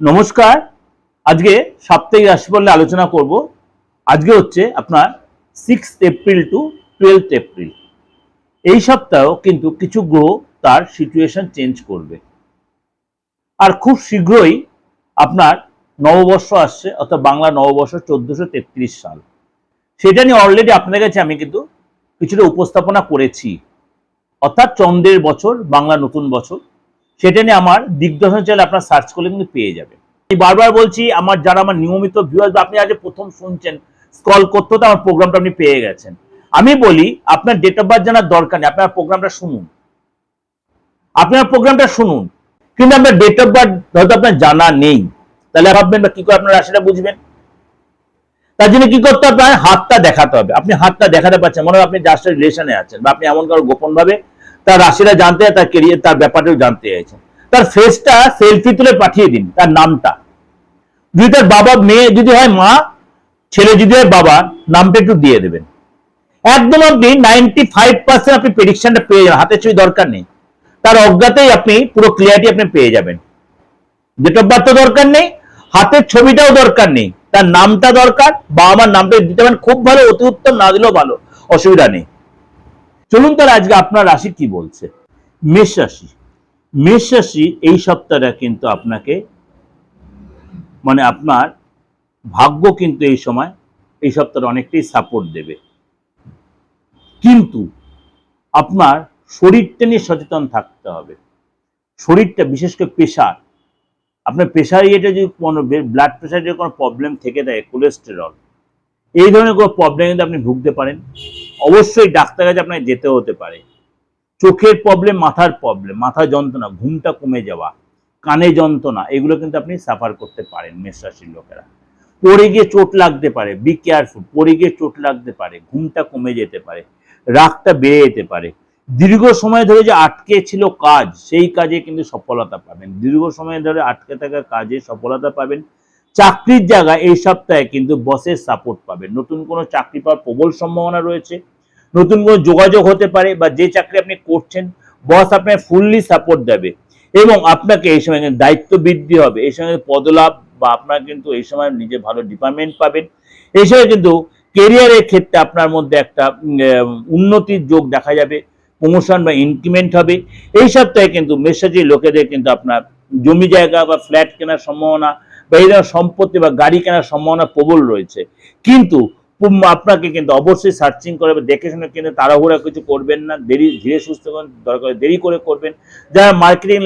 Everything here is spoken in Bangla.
নমস্কার। আজকে সাপ্তাহিক রাশিফল নিয়ে আলোচনা করব। আজকে হচ্ছে আপনার 6 এপ্রিল টু 12 এপ্রিল। এই সপ্তাহ কিন্তু কিছু গ্রহ তার সিচুয়েশন চেঞ্জ করবে, আর খুব শীঘ্রই আপনার নববর্ষ আসছে, অর্থাৎ বাংলা নববর্ষ 1433 সাল। সেটা নিয়ে অলরেডি আপনাদের কাছে আমি কিন্তু কিছুটা উপস্থাপনা করেছি, অর্থাৎ চন্দ্রের বছর, বাংলা নতুন বছর। সেটা নিয়ে আমার দিগদর্শন চ্যানেল আপনার সার্চ করলে কিন্তু পেয়ে যাবে। বারবার বলছি, যারা আমার নিয়মিত ভিউয়ার্স, আপনি আজ প্রথম শুনছেন, স্ক্রল করতে হতে আমার প্রোগ্রামটা আপনি পেয়ে গেছেন। আমি বলি, আপনার ডেট অফ বার্থ জানার দরকার নেই, আপনার প্রোগ্রামটা শুনুন, কিন্তু আপনার ডেট অফ বার্থ হয়তো আপনার জানা নেই, তাহলে ভাববেন বা কি করে আপনার রাশিটা বুঝবেন? তার জন্য কি করতে হবে? হাতটা দেখাতে হবে। আপনি হাতটা দেখাতে পারছেন, মনে হয় আপনি যার সাথে রিলেশনে আছেন, বা আপনি এমন কারো গোপন ভাবে তার রাশিটা জানতে, তার কেরিয়ার, তার ব্যাপারটাও জানতে চাইছেন। তার ফেসটা সেলফি তুলে পাঠিয়ে দিন, তার নামটা। যদি তার বাবা, মেয়ে যদি হয় মা, ছেলে যদি হয় বাবা, নামটা একটু দিয়ে দেবেন। একদম আপনি 95% আপনি প্রেডিকশনটা পেয়ে যাবেন, হাতের ছবি দরকার নেই, তার অজ্ঞাতেই আপনি পুরো ক্লিয়ারিটি আপনি পেয়ে যাবেন। ডেট অফ বার্থ দরকার নেই, হাতের ছবিটাও দরকার নেই, তার নামটা দরকার। বাবা মার নামটা দিতে পারেন, খুব ভালো, অতি উত্তম, না দিলেও ভালো, অসুবিধা নেই। চলুন তাহলে আজকে আপনার রাশি কি বলছে। মেষ রাশি। মেষ রাশি এই সপ্তাহটা কিন্তু আপনাকে, আপনার ভাগ্য কিন্তু এই সপ্তাহে অনেকটাই সাপোর্ট দেবে, কিন্তু আপনার শরীরটা নিয়ে সচেতন থাকতে হবে। শরীরটা, বিশেষ করে প্রেশার, আপনার প্রেশার ইয়েটা যদি কোনো ব্লাড প্রেশার যদি কোনো প্রবলেম থেকে থাকে, কোলেস্টেরল, এই ধরনের কোনো প্রবলেম কিন্তু আপনি ভুগতে পারেন। অবশ্যই ডাক্তার কাছে আপনাকে যেতে হতে পারে। চোখের প্রবলেম, মাথার প্রবলেম, মাথা যন্ত্রণা, ঘুমটা কমে যাওয়া, কানে যন্ত্রণা, এগুলো কিন্তু আপনি সাফার করতে পারেন। মেষ রাশির লোকেরা পড়ে গিয়ে চোট লাগতে পারে, বি কেয়ারফুল, পড়ে গিয়ে চোট লাগতে পারে, ঘুমটা কমে যেতে পারে, রাগটা বেড়ে যেতে পারে। দীর্ঘ সময় ধরে যে আটকে ছিল কাজ, সেই কাজে কিন্তু সফলতা পাবেন। দীর্ঘ সময় ধরে আটকে থাকা কাজে সফলতা পাবেন। চাকরির জায়গায় এই সপ্তাহে কিন্তু বসের সাপোর্ট পাবেন। নতুন কোনো চাকরি পাওয়ার প্রবল সম্ভাবনা রয়েছে। নতুন কোনো যোগাযোগ হতে পারে, বা যে চাকরি আপনি করছেন বস আপনাকে ফুললি সাপোর্ট দেবে, এবং আপনাকে এই সময় দায়িত্ব বৃদ্ধি হবে, এই সময় পদলাভ, বা আপনার কিন্তু এই সময় নিজে ভালো ডিপার্টমেন্ট পাবেন। এই সময় কিন্তু কেরিয়ারের ক্ষেত্রে আপনার মধ্যে একটা উন্নতির যোগ দেখা যাবে, প্রমোশন বা ইনক্রিমেন্ট হবে। এই সপ্তাহে কিন্তু মেষ রাশির লোকেদের কিন্তু আপনার জমি জায়গা বা ফ্ল্যাট কেনার সম্ভাবনা, বা এই ধরনের সম্পত্তি বা গাড়ি কেনার সম্ভাবনা প্রবল রয়েছে। কিন্তু আপনাকে কিন্তু অবশ্যই সার্চিং করে দেখে শুনে, কিন্তু তাড়াহুড়া কিছু করবেন না, ধীরে সুস্থ দরকার দেরি করে করবেন। যারা মার্কেটিং